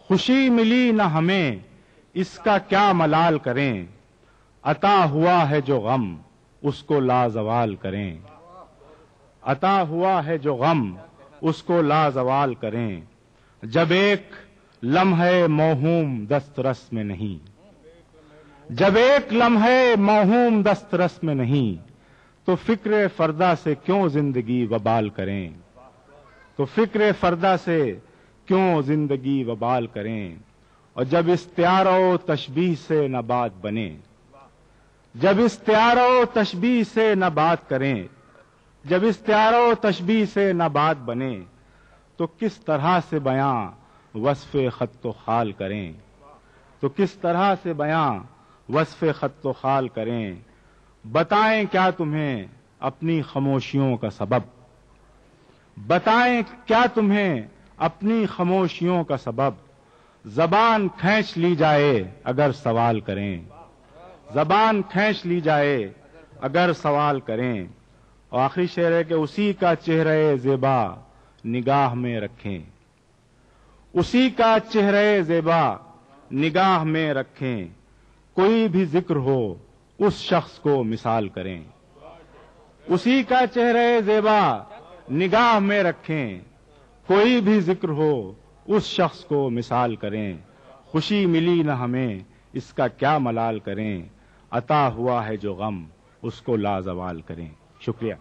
خوشی ملی نہ ہمیں اس کا کیا ملال کریں، عطا ہوا ہے جو غم اس کو لازوال کریں، عطا ہوا ہے جو غم اس کو لازوال کریں، جب ایک لمحے موہوم دسترس میں نہیں، جب ایک لمحے موہوم دسترس میں نہیں، تو فکر فردا سے کیوں زندگی وبال کریں، تو فکر فردا سے کیوں زندگی وبال کریں، اور جب استعار و تشبیہ سے نہ بات بنے، جب استعار و تشبیہ سے نہ بات کریں، جب استعار و تشبیہ سے نہ بات بنے، تو کس طرح سے بیاں وصف خط و خال کریں، تو کس طرح سے بیاں وصف خط و خال کریں، بتائیں کیا تمہیں اپنی خاموشیوں کا سبب، بتائیں کیا تمہیں اپنی خاموشیوں کا سبب، زبان کھینچ لی جائے اگر سوال کریں، زبان کھینچ لی جائے اگر سوال کریں، اور آخری شعر ہے کہ اسی کا چہرہ زیبا نگاہ میں رکھیں، اسی کا چہرہ زیبا نگاہ میں رکھیں، کوئی بھی ذکر ہو اس شخص کو مثال کریں، اسی کا چہرہ زیبا نگاہ میں رکھیں، کوئی بھی ذکر ہو اس شخص کو مثال کریں، خوشی ملی نہ ہمیں اس کا کیا ملال کریں، عطا ہوا ہے جو غم اس کو لازوال کریں۔ شکریہ۔